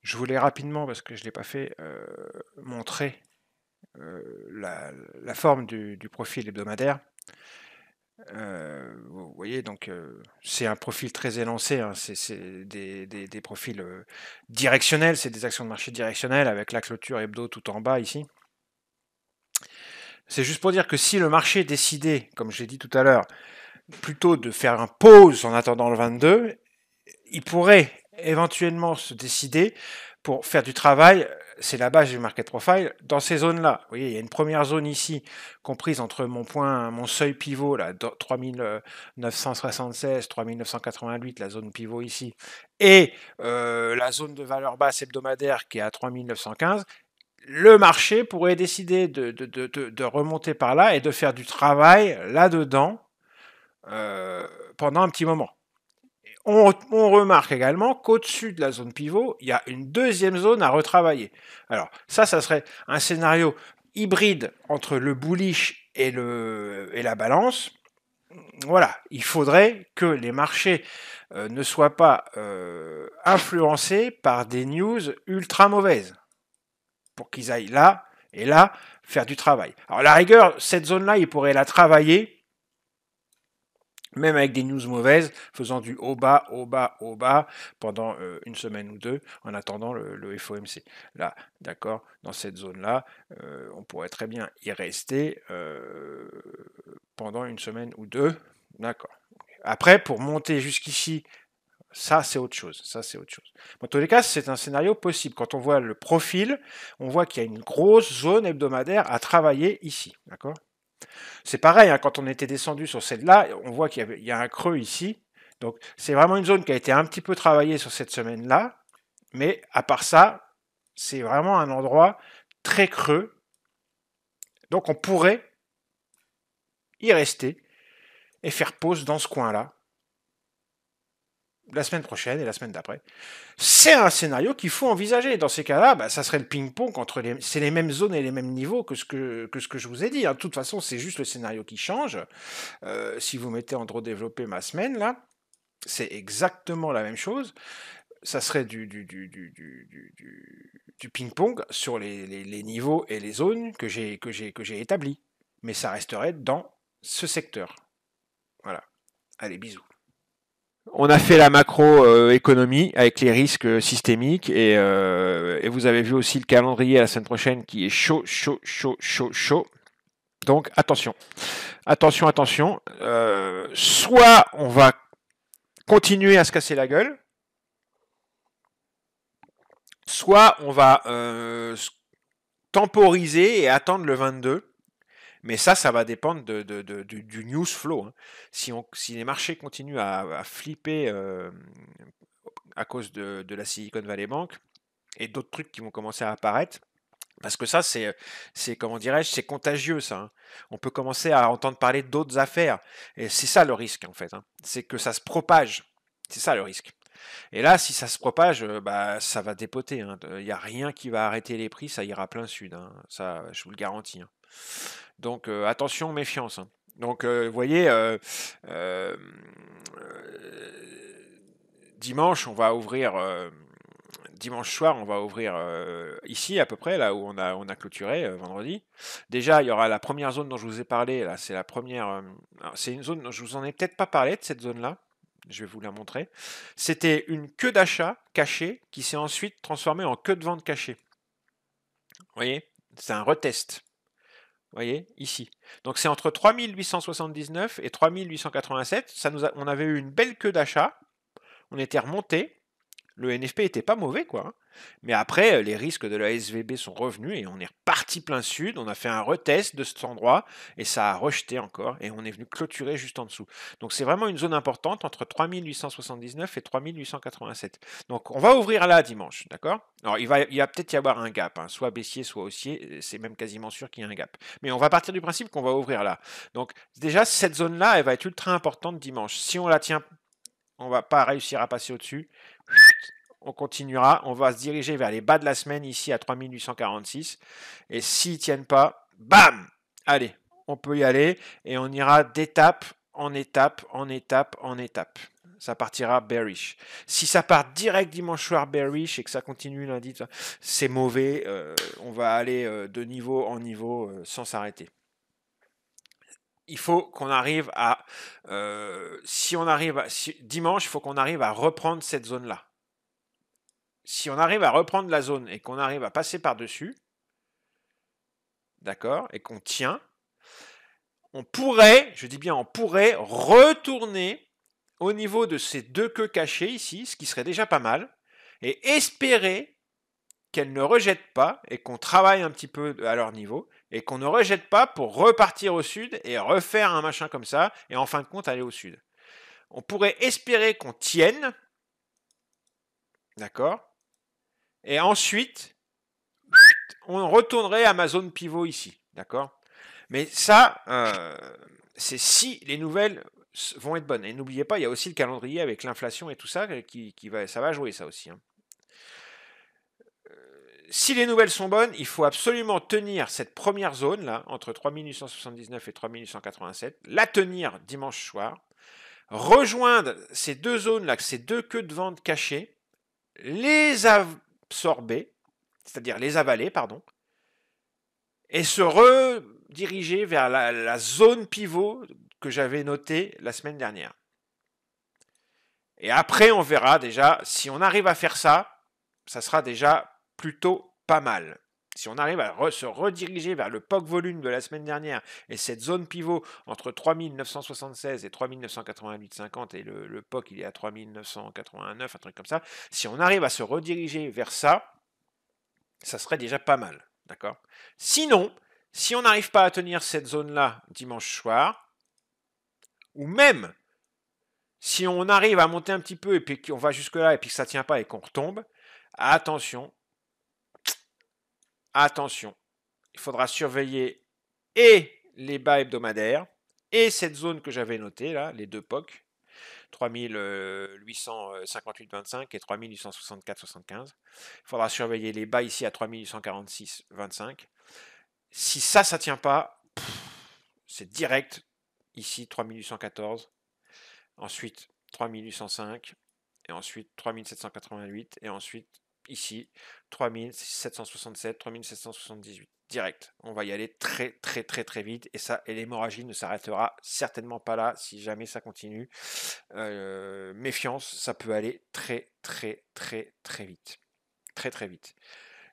Je voulais rapidement, parce que je ne l'ai pas fait, montrer la forme du profil hebdomadaire. Vous voyez, donc c'est un profil très élancé, hein, c'est des profils directionnels, c'est des actions de marché directionnelles avec la clôture hebdo tout en bas ici. C'est juste pour dire que si le marché décidait, comme je l'ai dit tout à l'heure, plutôt de faire un pause en attendant le 22, il pourrait éventuellement se décider pour faire du travail, c'est la base du market profile, dans ces zones-là. Vous voyez, il y a une première zone ici, comprise entre mon seuil pivot, là, 3976, 3988, la zone pivot ici, et la zone de valeur basse hebdomadaire qui est à 3915. Le marché pourrait décider de remonter par là et de faire du travail là-dedans pendant un petit moment. On remarque également qu'au-dessus de la zone pivot, il y a une deuxième zone à retravailler. Alors ça serait un scénario hybride entre le bullish et la balance. Voilà, il faudrait que les marchés ne soient pas influencés par des news ultra mauvaises pour qu'ils aillent là et là faire du travail. Alors à la rigueur, cette zone-là, ils pourraient la travailler même avec des news mauvaises, faisant du haut bas, haut bas, haut bas pendant une semaine ou deux, en attendant le FOMC. Là, d'accord, dans cette zone-là, on pourrait très bien y rester pendant une semaine ou deux, d'accord. Après, pour monter jusqu'ici, ça c'est autre chose. Ça c'est autre chose. Dans tous les cas, c'est un scénario possible. Quand on voit le profil, on voit qu'il y a une grosse zone hebdomadaire à travailler ici, d'accord. C'est pareil, hein, quand on était descendu sur celle-là, on voit qu'il y a un creux ici. Donc c'est vraiment une zone qui a été un petit peu travaillée sur cette semaine-là. Mais à part ça, c'est vraiment un endroit très creux. Donc on pourrait y rester et faire pause dans ce coin-là la semaine prochaine et la semaine d'après. C'est un scénario qu'il faut envisager. Dans ces cas-là, bah, ça serait le ping-pong entre les... C'est les mêmes zones et les mêmes niveaux que ce que je vous ai dit. Hein. De toute façon, c'est juste le scénario qui change. Si vous mettez en draw développer ma semaine, là, c'est exactement la même chose. Ça serait du ping-pong sur les niveaux et les zones que j'ai établis. Mais ça resterait dans ce secteur. Voilà. Allez, bisous. On a fait la macroéconomie avec les risques systémiques et vous avez vu aussi le calendrier à la semaine prochaine qui est chaud, chaud, chaud, chaud, chaud. Donc attention, attention, attention. Soit on va continuer à se casser la gueule, soit on va temporiser et attendre le 22. Mais ça va dépendre du news flow. Hein. Si les marchés continuent à flipper à cause de la Silicon Valley Bank et d'autres trucs qui vont commencer à apparaître, parce que ça, c'est comment dirais-je, c'est contagieux, ça. Hein. On peut commencer à entendre parler d'autres affaires. Et c'est ça le risque, en fait. Hein. C'est que ça se propage. C'est ça le risque. Et là, si ça se propage, bah, ça va dépoter. Hein. Il n'y a rien qui va arrêter les prix, ça ira plein sud. Hein. Ça, je vous le garantis. Hein. Donc attention, méfiance. Hein. Donc vous voyez, dimanche, on va ouvrir. Dimanche soir, on va ouvrir ici à peu près, là où on a clôturé vendredi. Déjà, il y aura la première zone dont je vous ai parlé. Là, c'est la première. C'est une zone dont je vous en ai peut-être pas parlé de cette zone-là. Je vais vous la montrer. C'était une queue d'achat cachée qui s'est ensuite transformée en queue de vente cachée. Vous voyez, c'est un retest. Vous voyez, ici. Donc c'est entre 3879 et 3887. On avait eu une belle queue d'achat. On était remonté. Le NFP était pas mauvais, quoi. Hein. Mais après, les risques de la SVB sont revenus et on est reparti plein sud. On a fait un retest de cet endroit et ça a rejeté encore et on est venu clôturer juste en dessous. Donc c'est vraiment une zone importante entre 3879 et 3887. Donc on va ouvrir là dimanche, d'accord? Alors il va peut-être y avoir un gap, hein, soit baissier, soit haussier. C'est même quasiment sûr qu'il y a un gap. Mais on va partir du principe qu'on va ouvrir là. Donc déjà, cette zone-là, elle va être ultra importante dimanche. Si on la tient, on va pas réussir à passer au-dessus. On continuera, on va se diriger vers les bas de la semaine ici à 3846 et s'ils tiennent pas, bam, allez, on peut y aller et on ira d'étape en étape en étape en étape. ça partira bearish. Si ça part direct dimanche soir bearish et que ça continue lundi, c'est mauvais. On va aller de niveau en niveau sans s'arrêter. Il faut qu'on arrive à, dimanche, il faut qu'on arrive à reprendre cette zone-là. Si on arrive à reprendre la zone et qu'on arrive à passer par-dessus, d'accord, et qu'on tient, on pourrait, je dis bien on pourrait, retourner au niveau de ces deux queues cachées ici, ce qui serait déjà pas mal, et espérer qu'elles ne rejettent pas et qu'on travaille un petit peu à leur niveau et qu'on ne rejette pas pour repartir au sud et refaire un machin comme ça et en fin de compte aller au sud. On pourrait espérer qu'on tienne, d'accord, et ensuite on retournerait à ma zone pivot ici, d'accord. Mais ça, c'est si les nouvelles vont être bonnes. Et n'oubliez pas, il y a aussi le calendrier avec l'inflation et tout ça ça va jouer ça aussi. Hein. Si les nouvelles sont bonnes, il faut absolument tenir cette première zone là, entre 3879 et 3887, la tenir dimanche soir, rejoindre ces deux zones là, ces deux queues de vente cachées, les absorber, c'est-à-dire les avaler, pardon, et se rediriger vers la zone pivot que j'avais notée la semaine dernière. Et après, on verra déjà, si on arrive à faire ça, ça sera déjà plutôt pas mal. Si on arrive à se rediriger vers le POC volume de la semaine dernière et cette zone pivot entre 3976 et 3988,50 et le POC il est à 3989, un truc comme ça, si on arrive à se rediriger vers ça, ça serait déjà pas mal. D'accord ? Sinon, si on n'arrive pas à tenir cette zone-là dimanche soir, ou même si on arrive à monter un petit peu et puis qu'on va jusque-là et puis que ça ne tient pas et qu'on retombe, attention, attention, il faudra surveiller et les bas hebdomadaires et cette zone que j'avais notée là, les deux POC, 3858,25 et 3864,75. Il faudra surveiller les bas ici à 3846,25. Si ça tient pas, c'est direct ici 3814. Ensuite 3805 et ensuite 3788 et ensuite ici 3767, 3778 direct. On va y aller très très très très vite et ça, et l'hémorragie ne s'arrêtera certainement pas là si jamais ça continue. Méfiance, ça peut aller très très très très vite, très très vite.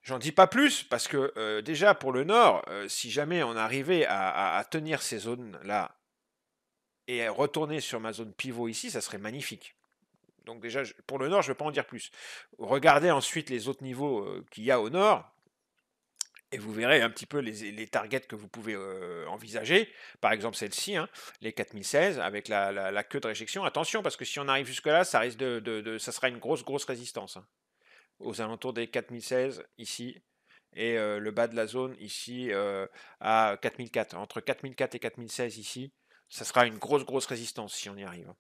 J'en dis pas plus parce que déjà pour le nord, si jamais on arrivait à tenir ces zones là et retourner sur ma zone pivot ici, ça serait magnifique. Donc déjà, pour le nord, je ne vais pas en dire plus. Regardez ensuite les autres niveaux qu'il y a au nord, et vous verrez un petit peu les targets que vous pouvez envisager. Par exemple, celle-ci, hein, les 4016, avec la queue de réjection. Attention, parce que si on arrive jusque-là, ça risque ça sera une grosse résistance. Hein, aux alentours des 4016, ici, et le bas de la zone, ici, à 4004. Entre 4004 et 4016, ici, ça sera une grosse résistance si on y arrive.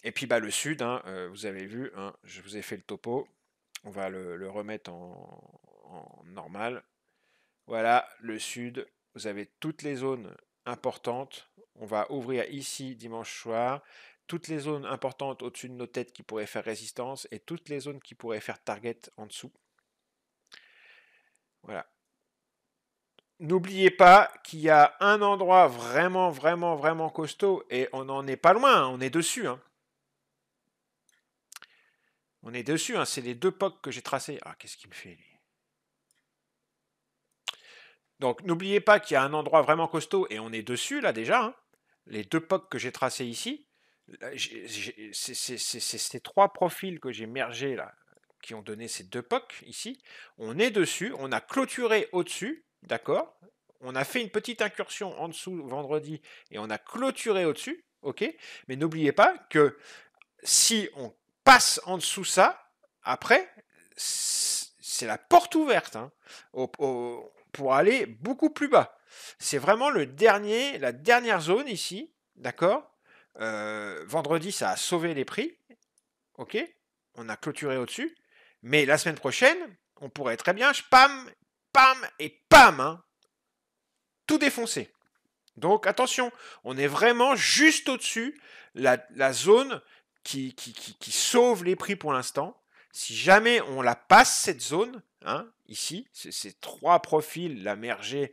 Et puis le sud, hein, vous avez vu, hein, je vous ai fait le topo. On va le remettre en normal. Voilà, le sud, vous avez toutes les zones importantes. On va ouvrir ici dimanche soir. Toutes les zones importantes au-dessus de nos têtes qui pourraient faire résistance et toutes les zones qui pourraient faire target en dessous. Voilà. N'oubliez pas qu'il y a un endroit vraiment costaud et on n'en est pas loin, hein, on est dessus. Hein. On est dessus, hein, c'est les deux POC que j'ai tracés. Ah, qu'est-ce qu'il me fait lui? Donc n'oubliez pas qu'il y a un endroit vraiment costaud et on est dessus là déjà. Hein. Les deux POC que j'ai tracés ici, c'est ces trois profils que j'ai mergés là, qui ont donné ces deux POC ici. On est dessus, on a clôturé au-dessus, d'accord? On a fait une petite incursion en dessous vendredi et on a clôturé au-dessus, ok? Mais n'oubliez pas que si on passe en dessous ça, après, c'est la porte ouverte hein, pour aller beaucoup plus bas. C'est vraiment la dernière zone ici, d'accord? Vendredi, ça a sauvé les prix, ok? On a clôturé au-dessus, mais la semaine prochaine, on pourrait très bien, pam et pam, hein, tout défoncer. Donc attention, on est vraiment juste au-dessus, la zone qui sauve les prix pour l'instant. Si jamais on la passe, cette zone, hein, ici, ces trois profils, la mergée,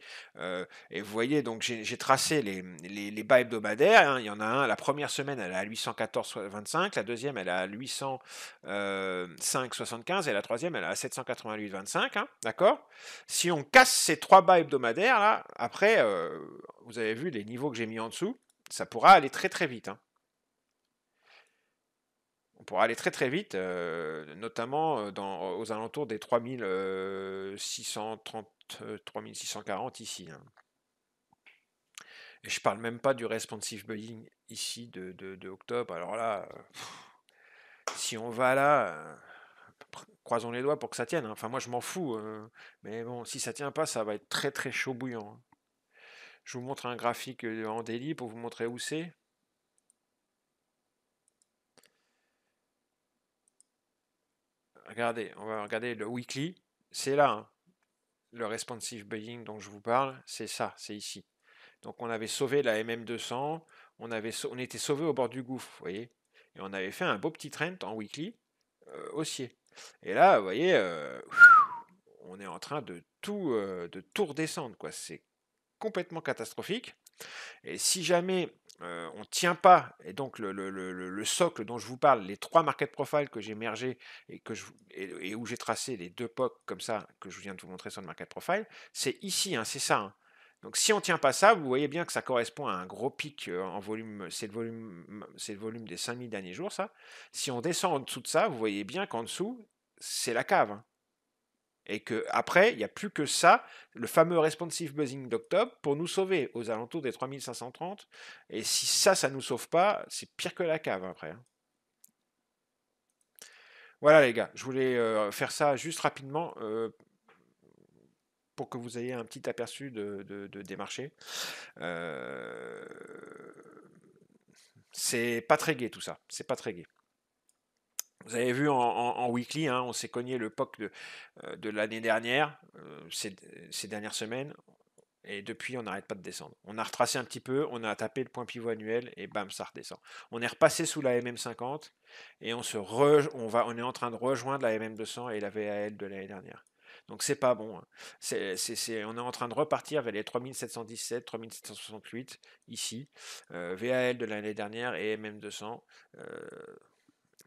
et vous voyez, donc j'ai tracé les bas hebdomadaires, hein, il y en a un, la première semaine, elle est à 814,25, la deuxième, elle est à 805,75, et la troisième, elle est à 788,25, hein, d'accord? Si on casse ces trois bas hebdomadaires, là, après, vous avez vu les niveaux que j'ai mis en dessous, ça pourra aller très très vite, hein. On pourra aller très très vite, notamment aux alentours des 3630, 3640 ici, hein. Et je parle même pas du responsive bidding ici de octobre. Alors là, si on va là, croisons les doigts pour que ça tienne, hein. Enfin, moi je m'en fous, mais bon, si ça tient pas, ça va être très très chaud bouillant, hein. Je vous montre un graphique en daily pour vous montrer où c'est. Regardez, on va regarder le weekly. C'est là, hein, le responsive bidding dont je vous parle. C'est ça, c'est ici. Donc on avait sauvé la MM200, on était sauvé au bord du gouffre, vous voyez. Et on avait fait un beau petit trend en weekly haussier. Et là, vous voyez, on est en train de tout redescendre, quoi. C'est complètement catastrophique. Et si jamais on ne tient pas, et donc le socle dont je vous parle, les trois market profiles que j'ai mergés et où j'ai tracé les deux POC comme ça, que je viens de vous montrer sur le market profile, c'est ici, hein, c'est ça, hein. Donc si on ne tient pas ça, vous voyez bien que ça correspond à un gros pic en volume, c'est le volume des 5000 derniers jours, ça. Si on descend en dessous de ça, vous voyez bien qu'en dessous, c'est la cave, hein. Et que après, il n'y a plus que ça, le fameux responsive buzzing d'octobre, pour nous sauver aux alentours des 3530. Et si ça nous sauve pas, c'est pire que la cave après, hein. Voilà les gars, je voulais faire ça juste rapidement pour que vous ayez un petit aperçu des marchés. Euh, c'est pas très gai tout ça, c'est pas très gai. Vous avez vu en weekly, hein, on s'est cogné le POC de l'année dernière, ces dernières semaines. Et depuis, on n'arrête pas de descendre. On a retracé un petit peu, on a tapé le point pivot annuel et bam, ça redescend. On est repassé sous la MM50 et on est en train de rejoindre la MM200 et la VAL de l'année dernière. Donc c'est pas bon, hein. On est en train de repartir vers les 3717, 3768 ici. VAL de l'année dernière et MM200.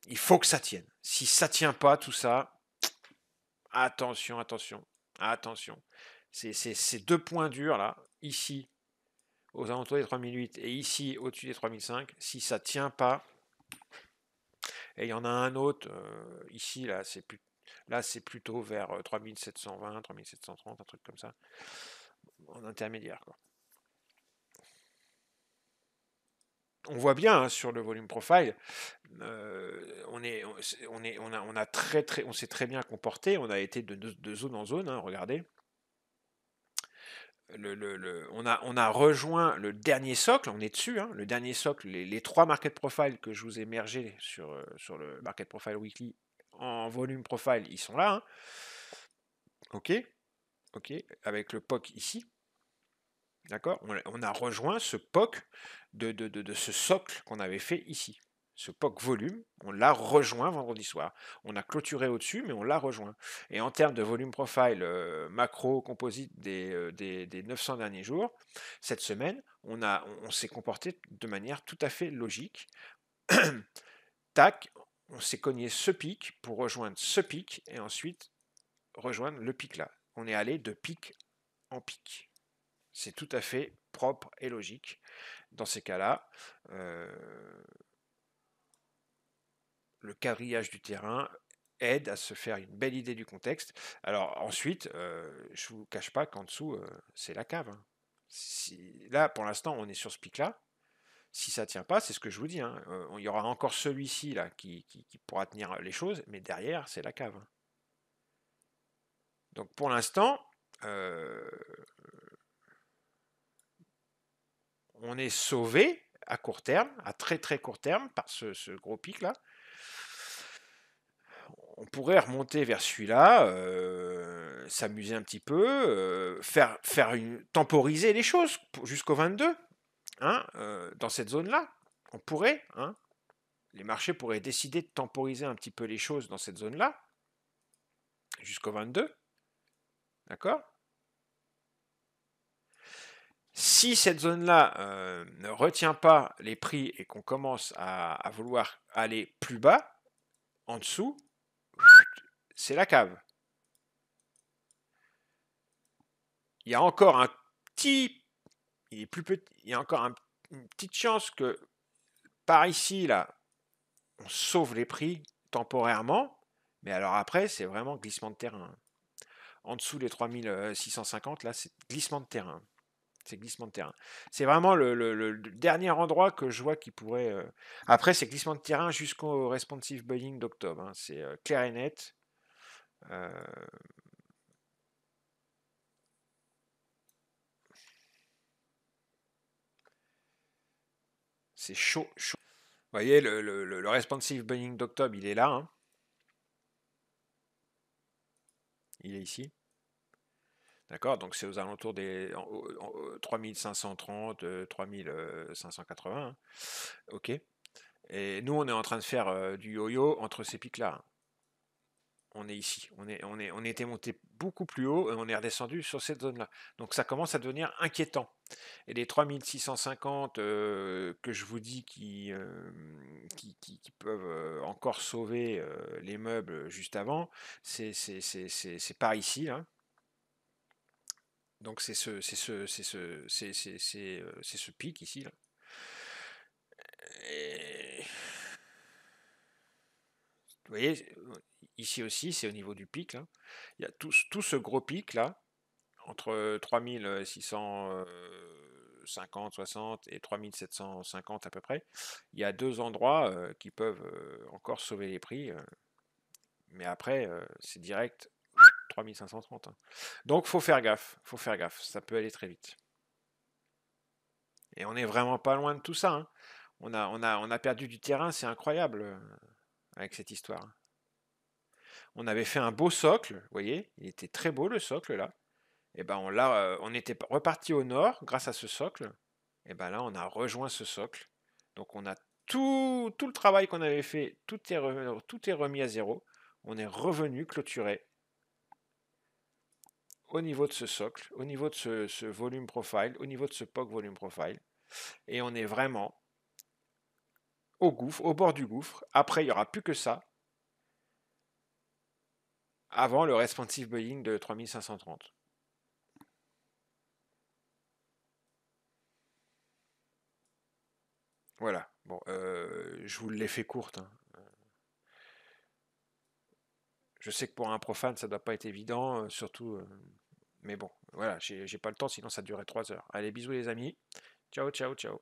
Il faut que ça tienne. Si ça tient pas, tout ça, attention, attention, attention. Ces deux points durs là, ici, aux alentours des 3008 et ici, au-dessus des 3005, si ça tient pas, et il y en a un autre, ici, là, c'est plutôt vers 3720, 3730, un truc comme ça, en intermédiaire, quoi. On voit bien, hein, sur le volume profile, on s'est très bien comporté, on a été de zone en zone, hein, regardez. On a rejoint le dernier socle, on est dessus, hein, le dernier socle, les trois market profiles que je vous ai mergés sur le market profile weekly en volume profile, ils sont là, hein. Ok, ok, avec le POC ici, d'accord, on a rejoint ce POC de ce socle qu'on avait fait ici. Ce POC volume, on l'a rejoint vendredi soir. On a clôturé au-dessus, mais on l'a rejoint. Et en termes de volume profile macro composite des 900 derniers jours, cette semaine, on s'est comporté de manière tout à fait logique. Tac, on s'est cogné ce pic pour rejoindre ce pic et ensuite rejoindre le pic là. On est allé de pic en pic. C'est tout à fait propre et logique. Dans ces cas-là, le quadrillage du terrain aide à se faire une belle idée du contexte. Alors ensuite, je ne vous cache pas qu'en dessous, c'est la cave, hein. Là, pour l'instant, on est sur ce pic-là. Si ça ne tient pas, c'est ce que je vous dis, hein. Il y aura encore celui-ci là qui pourra tenir les choses, mais derrière, c'est la cave, hein. Donc pour l'instant, on est sauvé à court terme, à très très court terme, par ce gros pic là. On pourrait remonter vers celui-là, s'amuser un petit peu, temporiser les choses jusqu'au 22. hein, dans cette zone-là, on pourrait, hein, les marchés pourraient décider de temporiser un petit peu les choses dans cette zone-là, jusqu'au 22, d'accord? Si cette zone-là ne retient pas les prix et qu'on commence à vouloir aller plus bas, en dessous, c'est la cave. Il y a encore un petit, il est plus petit, il y a encore une petite chance que par ici, là, on sauve les prix temporairement, mais alors après, c'est vraiment glissement de terrain. En dessous des 3650, là, c'est glissement de terrain. C'est glissement de terrain. C'est vraiment le dernier endroit que je vois qui pourrait. Après, c'est glissement de terrain jusqu'au responsive buying d'octobre. Hein. C'est clair et net. Euh, c'est chaud, chaud. Vous voyez, le responsive buying d'octobre, il est là. Hein. Il est ici. D'accord, donc c'est aux alentours des 3530, 3580. Hein. Ok. Et nous, on est en train de faire du yo-yo entre ces pics-là. On est ici. On était monté beaucoup plus haut et on est redescendu sur cette zone-là. Donc ça commence à devenir inquiétant. Et les 3650 que je vous dis qui peuvent encore sauver les meubles juste avant, c'est par ici. Là. Donc c'est ce pic ici. Là. Et, vous voyez, ici aussi, c'est au niveau du pic. Là. Il y a tout ce gros pic là, entre 3650, 60 et 3750 à peu près. Il y a deux endroits qui peuvent encore sauver les prix. Mais après, c'est direct 3530. Hein. Donc faut faire gaffe, ça peut aller très vite. Et on n'est vraiment pas loin de tout ça. Hein. On a perdu du terrain, c'est incroyable avec cette histoire. On avait fait un beau socle, vous voyez, il était très beau le socle là. Et ben on était reparti au nord grâce à ce socle. Et ben là, on a rejoint ce socle. Donc on a tout le travail qu'on avait fait, tout est remis à zéro. On est revenu clôturer au niveau de ce socle, au niveau de ce volume profile, au niveau de ce POC volume profile. Et on est vraiment au gouffre, au bord du gouffre. Après, il n'y aura plus que ça. Avant le responsive buying de 3530. Voilà. Bon, je vous l'ai fait courte. Hein. Je sais que pour un profane, ça doit pas être évident, surtout. Mais bon, voilà, j'ai pas le temps, sinon ça durerait 3 heures. Allez, bisous les amis. Ciao, ciao, ciao.